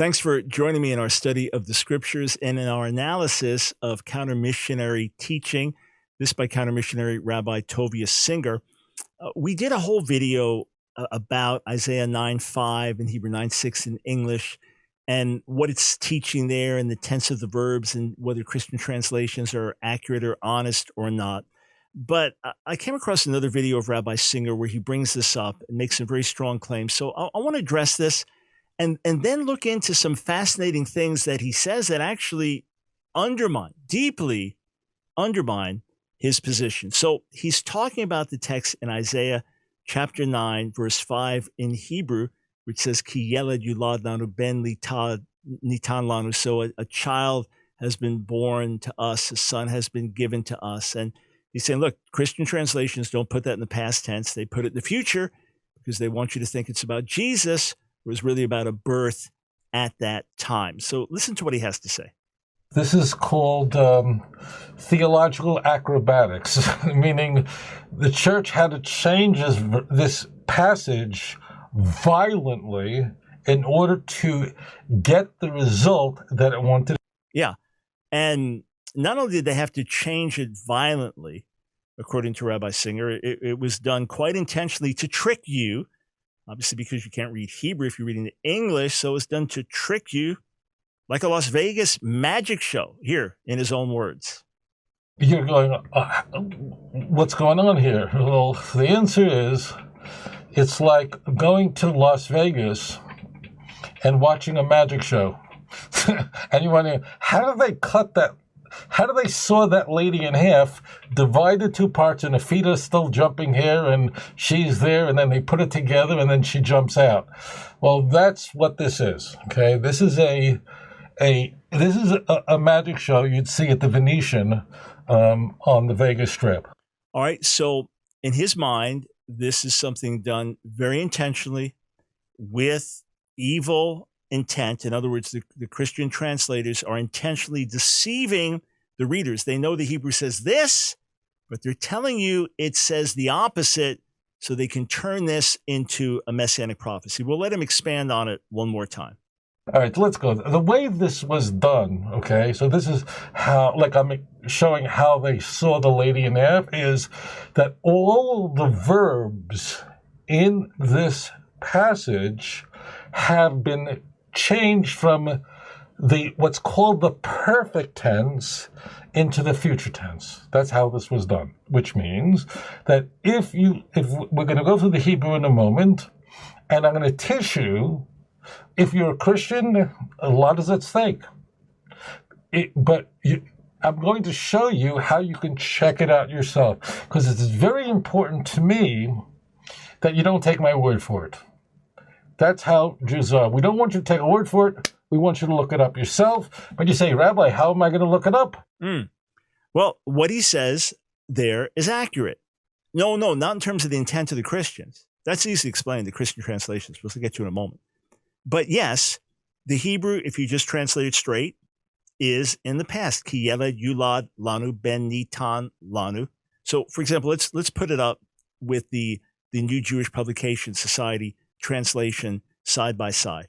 Thanks for joining me in our study of the scriptures and in our analysis of counter-missionary teaching, this by counter-missionary Rabbi Tovia Singer. We did a whole video about Isaiah 9:5 and Hebrew 9:6 in English and what it's teaching there and the tense of the verbs and whether Christian translations are accurate or honest or not. But I came across another video of Rabbi Singer where he brings this up and makes some very strong claims. So I want to address this and then look into some fascinating things that he says that actually deeply undermine his position. So he's talking about the text in Isaiah chapter 9, verse 5 in Hebrew, which says, Ki yeled yulad lanu ben nitan lanu. So a child has been born to us, a son has been given to us. And he's saying, look, Christian translations don't put that in the past tense. They put it in the future because they want you to think it's about Jesus. It was really about a birth at that time. So listen to what he has to say. This is called theological acrobatics, meaning the church had to change this passage violently in order to get the result that it wanted. Yeah. And not only did they have to change it violently, according to Rabbi Singer, it was done quite intentionally to trick you, obviously because you can't read Hebrew if you're reading the English, so it's done to trick you like a Las Vegas magic show, here in his own words. You're going, what's going on here? Well, the answer is, it's like going to Las Vegas and watching a magic show. And you're wondering, how did they cut that? How do they saw that lady in half, divide it two parts, and the feet are still jumping here, and she's there, and then they put it together, and then she jumps out? Well, that's what this is. Okay, this is a magic show you'd see at the Venetian on the Vegas Strip. All right, so in his mind, this is something done very intentionally with evil intent. In other words, the Christian translators are intentionally deceiving the readers. They know the Hebrew says this, but they're telling you it says the opposite so they can turn this into a messianic prophecy. We'll let him expand on it one more time. All right, let's go. The way this was done, okay, so this is how, like I'm showing how they saw the lady in half, is that all the verbs in this passage have been changed from what's called the perfect tense into the future tense. That's how this was done, which means that if we're going to go through the Hebrew in a moment, and I'm going to teach you, if you're a Christian, a lot is at stake. I'm going to show you how you can check it out yourself, because it's very important to me that you don't take my word for it. That's how Jews are. We don't want you to take a word for it. We want you to look it up yourself. But you say, Rabbi, how am I going to look it up? Well, what he says there is accurate. No, not in terms of the intent of the Christians. That's easily explained, the Christian translations. We'll get to in a moment. But yes, the Hebrew, if you just translate it straight, is in the past. Ki yeled yulad lanu ben nitan lanu. So, for example, let's put it up with the New Jewish Publication Society translation side by side.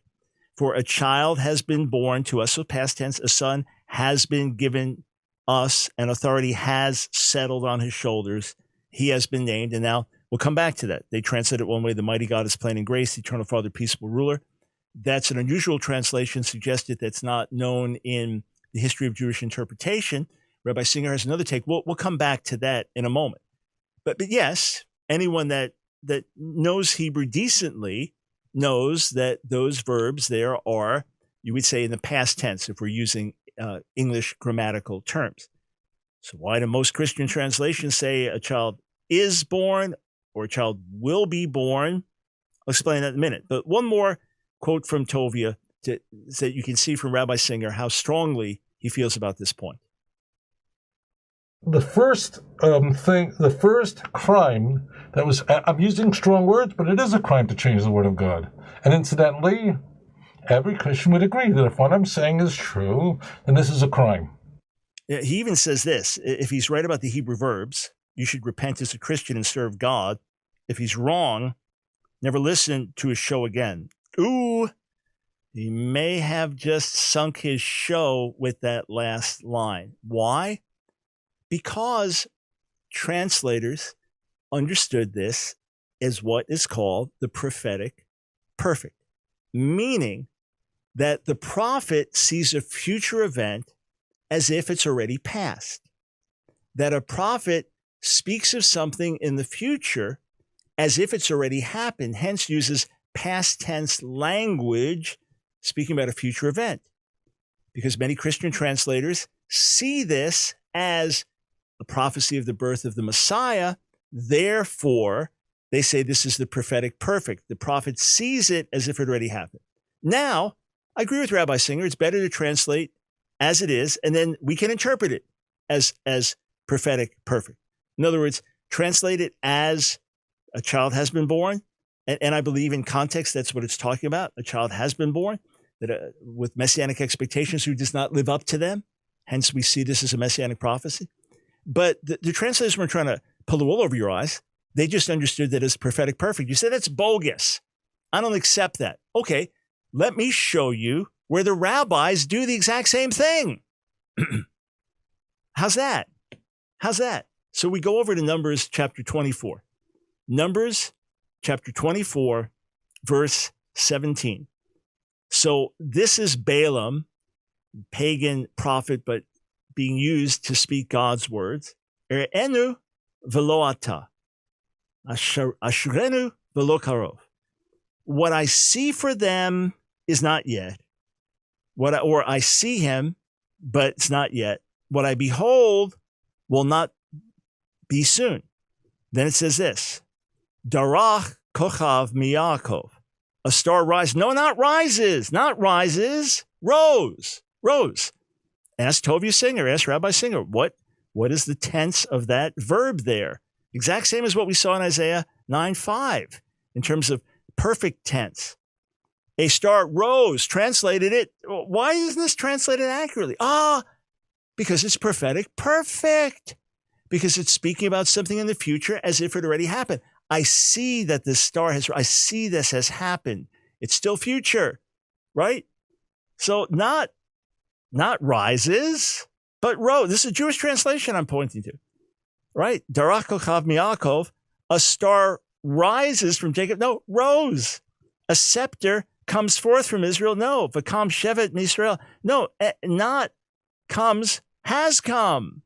For a child has been born to us, so past tense, a son has been given us, and authority has settled on his shoulders. He has been named, and now we'll come back to that. They translate it one way, the mighty God is plain in grace, the eternal Father, peaceable ruler. That's an unusual translation, suggested that's not known in the history of Jewish interpretation. Rabbi Singer has another take. We'll come back to that in a moment. But yes, anyone that knows Hebrew decently knows that those verbs there are, you would say, in the past tense if we're using English grammatical terms. So why do most Christian translations say a child is born or a child will be born? I'll explain that in a minute. But one more quote from Tovia so that you can see from Rabbi Singer how strongly he feels about this point. The first crime that was, I'm using strong words, but it is a crime to change the word of God. And incidentally, every Christian would agree that if what I'm saying is true, then this is a crime. He even says this, if he's right about the Hebrew verbs, you should repent as a Christian and serve God. If he's wrong, never listen to his show again. Ooh, He may have just sunk his show with that last line. Why? Because translators understood this as what is called the prophetic perfect, meaning that the prophet sees a future event as if it's already past. That a prophet speaks of something in the future as if it's already happened, hence uses past tense language, speaking about a future event. Because many Christian translators see this as a prophecy of the birth of the Messiah. Therefore, they say this is the prophetic perfect. The prophet sees it as if it already happened. Now, I agree with Rabbi Singer. It's better to translate as it is, and then we can interpret it as prophetic perfect. In other words, translate it as a child has been born. And I believe in context, that's what it's talking about. A child has been born that with messianic expectations who does not live up to them. Hence, we see this as a messianic prophecy. But the translators weren't trying to pull the wool over your eyes. They just understood that as prophetic perfect. You say that's bogus. I don't accept that. Okay, let me show you where the rabbis do the exact same thing. How's that? How's that? So we go over to Numbers chapter 24. Numbers chapter 24, verse 17. So this is Balaam, pagan prophet, but being used to speak God's words. Er'enu velo ata, ashrenu velo karov. What I see for them is not yet. Or I see him, but it's not yet. What I behold will not be soon. Then it says this, Darach kochav miyakov. A star rises. No, not rises. Not rises. Rose. Ask TOVIA Singer. Ask Rabbi Singer. What is the tense of that verb there? Exact same as what we saw in Isaiah 9:5 in terms of perfect tense. A star rose. Translated it. Why isn't this translated accurately? Because it's prophetic perfect. Because it's speaking about something in the future as if it already happened. I see that this star I see this has happened. It's still future, right? So not rises, but rose. This is a Jewish translation I'm pointing to, right? Darach kochav mi'akov, a star rises from Jacob. No, rose. A scepter comes forth from Israel. No, v'kam shevet m'Yisrael. No, not comes, has come.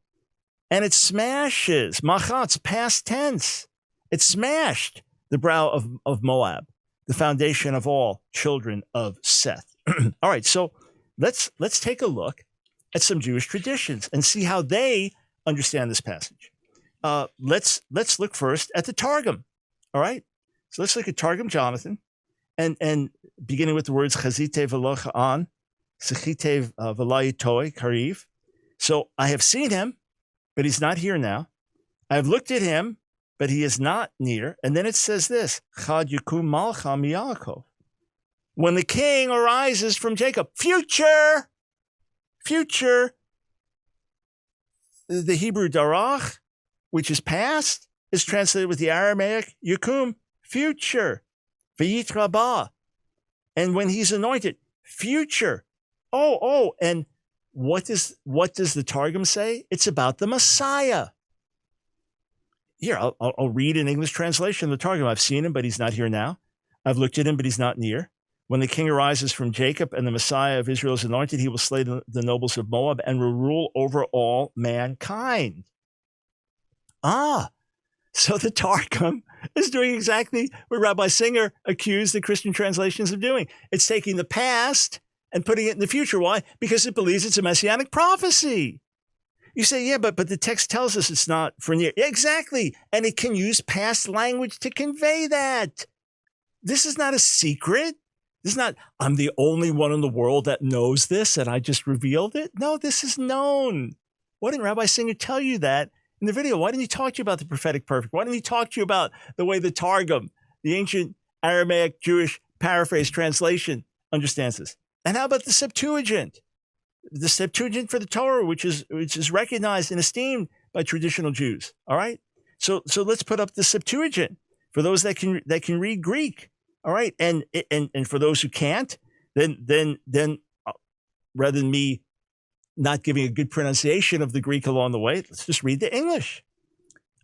And it smashes. Machatz, past tense. It smashed the brow of Moab, the foundation of all children of Seth. All right, so let's take a look at some Jewish traditions and see how they understand this passage. Let's look first at the Targum. All right, so let's look at Targum Jonathan, and beginning with the words chazite v'lo cha'an, sechite v'lo yitoi kariv. So I have seen him, but he's not here now. I have looked at him, but he is not near. And then it says this, Chad Yukum Malcha Miyakov. When the king arises from Jacob, future. The Hebrew darach, which is past, is translated with the Aramaic Yukum, future. V'yitra ba. And when he's anointed, future. And what does the Targum say? It's about the Messiah. Here, I'll read an English translation of the Targum. I've seen him, but he's not here now. I've looked at him, but he's not near. When the king arises from Jacob and the Messiah of Israel is anointed, he will slay the nobles of Moab and will rule over all mankind. So the Targum is doing exactly what Rabbi Singer accused the Christian translations of doing. It's taking the past and putting it in the future. Why? Because it believes it's a messianic prophecy. You say, yeah, but the text tells us it's not for near. Yeah, exactly. And it can use past language to convey that. This is not a secret. This is not, I'm the only one in the world that knows this and I just revealed it. No, this is known. Why didn't Rabbi Singer tell you that in the video? Why didn't he talk to you about the prophetic perfect? Why didn't he talk to you about the way the Targum, the ancient Aramaic Jewish paraphrase translation, understands this? And how about the Septuagint? The Septuagint for the Torah, which is recognized and esteemed by traditional Jews. All right, so let's put up the Septuagint for those that can read Greek. All right, and for those who can't, then rather than me not giving a good pronunciation of the Greek along the way, let's just read the English.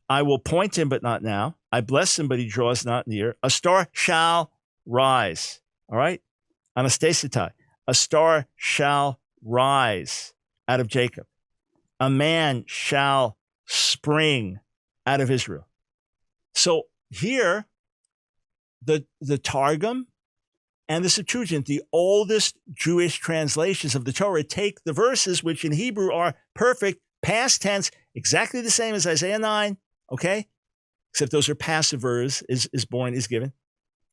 I will point him, but not now. I bless him, but he draws not near. A star shall rise. All right? Anastasetai. A star shall rise out of Jacob. A man shall spring out of Israel. So here, the Targum and the Septuagint, the oldest Jewish translations of the Torah, take the verses, which in Hebrew are perfect, past tense, exactly the same as Isaiah 9, okay? Except those are passive verbs, is born, is given,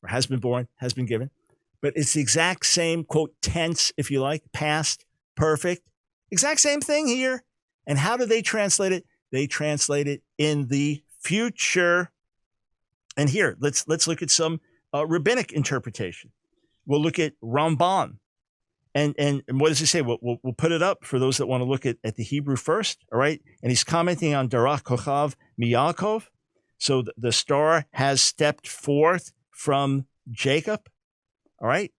or has been born, has been given. But it's the exact same, quote, tense, if you like, past, perfect. Exact same thing here. And how do they translate it? They translate it in the future. And here, let's look at some rabbinic interpretation. We'll look at Ramban. And what does he say? We'll put it up for those that want to look at the Hebrew first, all right? And he's commenting on Darach Kochav Miyakov. So the star has stepped forth from Jacob, all right?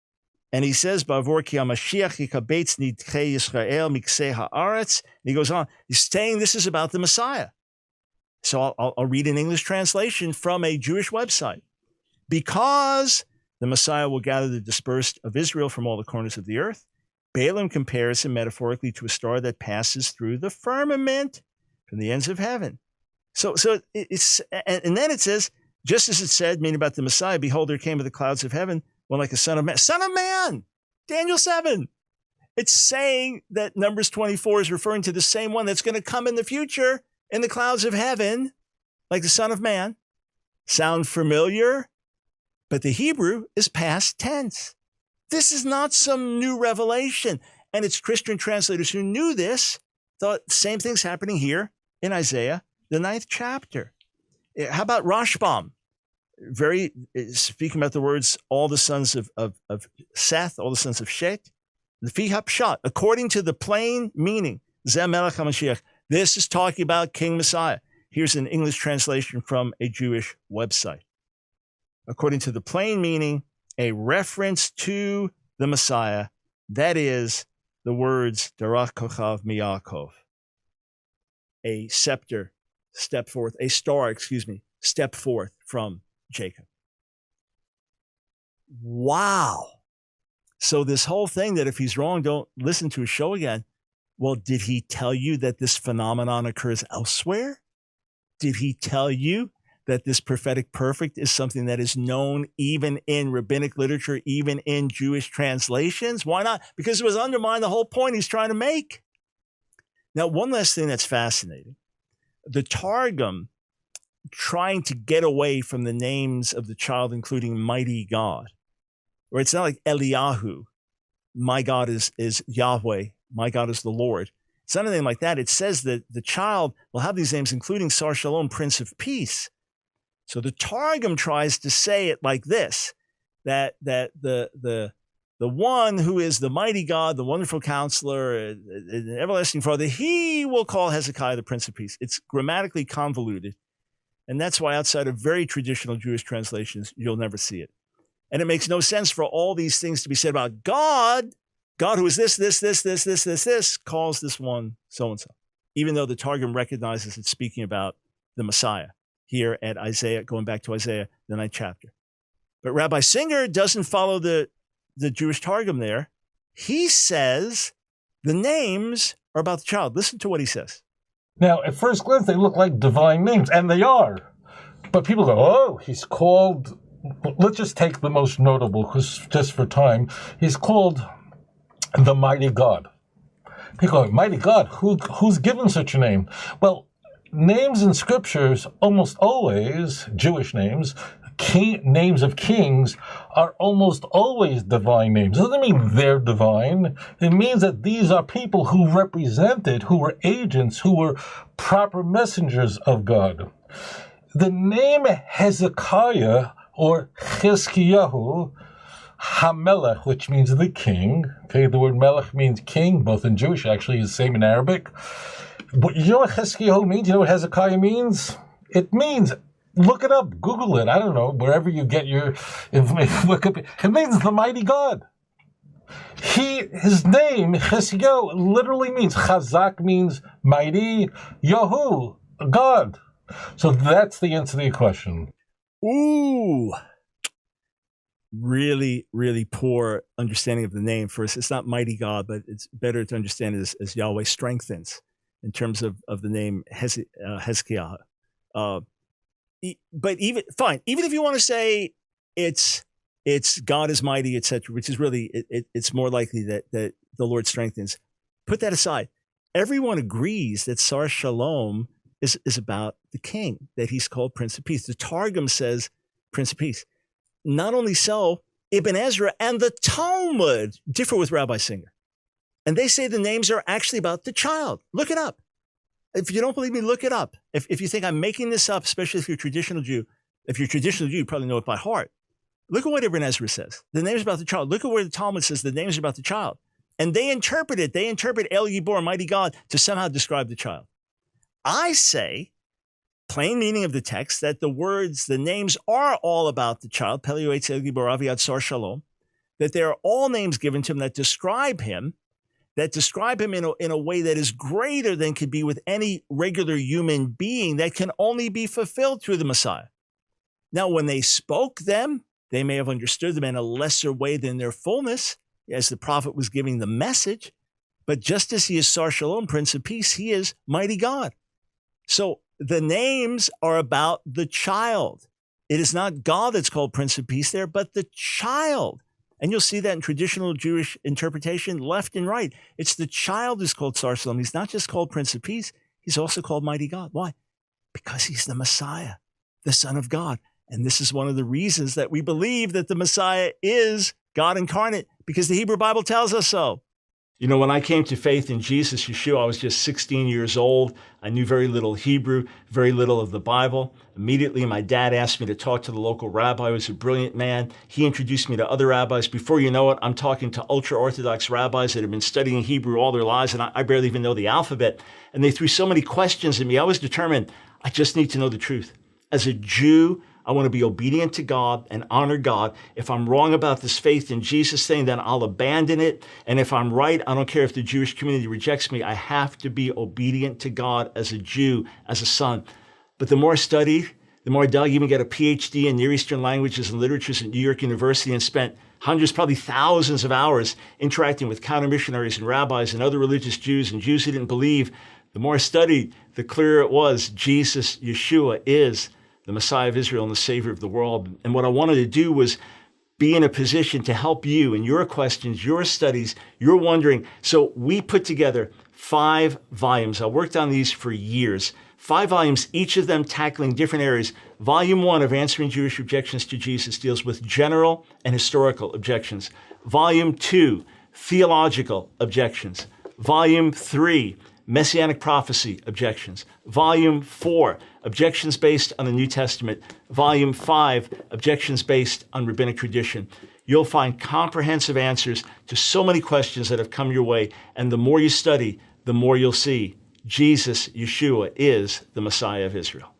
And he says, Bavor ki HaMashiach yikabetz nidchei Yisrael miksei haaretz. And he goes on. He's saying this is about the Messiah. So I'll read an English translation from a Jewish website. Because the Messiah will gather the dispersed of Israel from all the corners of the earth, Balaam compares him metaphorically to a star that passes through the firmament from the ends of heaven. So it's, and then it says, just as it said, meaning about the Messiah, behold, there came of the clouds of heaven, one like a son of man. Son of man! Daniel 7. It's saying that Numbers 24 is referring to the same one that's going to come in the future in the clouds of heaven, like the son of man. Sound familiar? But the Hebrew is past tense. This is not some new revelation. And it's Christian translators who knew this, thought the same thing's happening here in Isaiah, the 9th chapter. How about Rashbam? Speaking about the words, all the sons of Seth, all the sons of Shet, the Fihap Shat, according to the plain meaning, Zeh Melech HaMashiach. This is talking about King Messiah. Here's an English translation from a Jewish website. According to the plain meaning, a reference to the Messiah, that is the words, Darach Kochav Miyakov. A scepter, step forth, a star, step forth from Jacob. Wow. So this whole thing that if he's wrong, don't listen to his show again. Well, did he tell you that this phenomenon occurs elsewhere? Did he tell you that this prophetic perfect is something that is known even in rabbinic literature, even in Jewish translations? Why not? Because it was undermining the whole point he's trying to make. Now, one last thing that's fascinating. The Targum, trying to get away from the names of the child, including mighty God, or it's not like Eliyahu, my God is Yahweh, my God is the Lord. It's not anything like that. It says that the child will have these names, including Sar Shalom, Prince of Peace. So the Targum tries to say it like this, that the one who is the mighty God, the wonderful counselor, the everlasting Father, he will call Hezekiah the Prince of Peace. It's grammatically convoluted. And that's why outside of very traditional Jewish translations, you'll never see it. And it makes no sense for all these things to be said about God. God who is this, calls this one so-and-so. Even though the Targum recognizes it's speaking about the Messiah here at Isaiah, going back to Isaiah, the 9th chapter. But Rabbi Singer doesn't follow the Jewish Targum there. He says the names are about the child. Listen to what he says. Now, at first glance, they look like divine names, and they are. But people go, oh, he's called, let's just take the most notable, because just for time, he's called the Mighty God. People go, Mighty God, who's given such a name? Well, names in scriptures, almost always, Jewish names, names of kings, are almost always divine names. It doesn't mean they're divine. It means that these are people who represented, who were agents, who were proper messengers of God. The name Hezekiah, or Chizkiyahu, Hamelech, which means the king. Okay, the word melech means king, both in Jewish, actually, is the same in Arabic. But you know what Chizkiyahu means? You know what Hezekiah means? It means, look it up, Google it, I don't know, wherever you get your information. It means the mighty God. His name, Chesio, literally means, Chazak means mighty, Yahu, God. So that's the answer to your question. Ooh. Really, really poor understanding of the name. First, it's not mighty God, but it's better to understand it as Yahweh strengthens in terms of the name Hezekiah. But even if you want to say it's God is mighty, etc., which is really it's more likely that the Lord strengthens. Put that aside. Everyone agrees that Sar Shalom is about the king, that he's called Prince of Peace. The Targum says Prince of Peace. Not only so, Ibn Ezra and the Talmud differ with Rabbi Singer. And they say the names are actually about the child. Look it up. If you don't believe me, look it up. If you think I'm making this up, especially if you're a traditional Jew, you probably know it by heart. Look at what Ibn Ezra says. The name's about the child. Look at where the Talmud says the name's about the child. And they interpret it. They interpret El Yibor, mighty God, to somehow describe the child. I say, plain meaning of the text, that the names are all about the child, Pele Yoetz El Gibor Aviad Sar Shalom, that there are all names given to him that describe him in a way that is greater than could be with any regular human being, that can only be fulfilled through the Messiah. Now, when they spoke them, they may have understood them in a lesser way than their fullness, as the prophet was giving the message. But just as he is Sar Shalom, Prince of Peace, he is mighty God. So the names are about the child. It is not God that's called Prince of Peace there, but the child. And you'll see that in traditional Jewish interpretation, left and right. It's the child who's called Sar Shalom. He's not just called Prince of Peace. He's also called Mighty God. Why? Because he's the Messiah, the Son of God. And this is one of the reasons that we believe that the Messiah is God incarnate, because the Hebrew Bible tells us so. You know, when I came to faith in Jesus, Yeshua, I was just 16 years old. I knew very little Hebrew, very little of the Bible. Immediately, my dad asked me to talk to the local rabbi, who was a brilliant man. He introduced me to other rabbis. Before you know it, I'm talking to ultra-Orthodox rabbis that have been studying Hebrew all their lives, and I barely even know the alphabet. And they threw so many questions at me. I was determined, I just need to know the truth. As a Jew, I want to be obedient to God and honor God. If I'm wrong about this faith in Jesus thing, then I'll abandon it. And if I'm right, I don't care if the Jewish community rejects me. I have to be obedient to God as a Jew, as a son. But the more I studied, the more I dug, even got a PhD in Near Eastern languages and literatures at New York University, and spent hundreds, probably thousands of hours interacting with counter-missionaries and rabbis and other religious Jews and Jews who didn't believe. The more I studied, the clearer it was Jesus, Yeshua, is the Messiah of Israel and the Savior of the world. And what I wanted to do was be in a position to help you in your questions, your studies, your wondering. So we put together 5 volumes. I worked on these for years. 5 volumes, each of them tackling different areas. Volume 1 of Answering Jewish Objections to Jesus deals with general and historical objections. Volume 2, theological objections. Volume 3, Messianic prophecy objections. Volume 4, objections based on the New Testament. Volume 5, objections based on rabbinic tradition. You'll find comprehensive answers to so many questions that have come your way. And the more you study, the more you'll see Jesus, Yeshua, is the Messiah of Israel.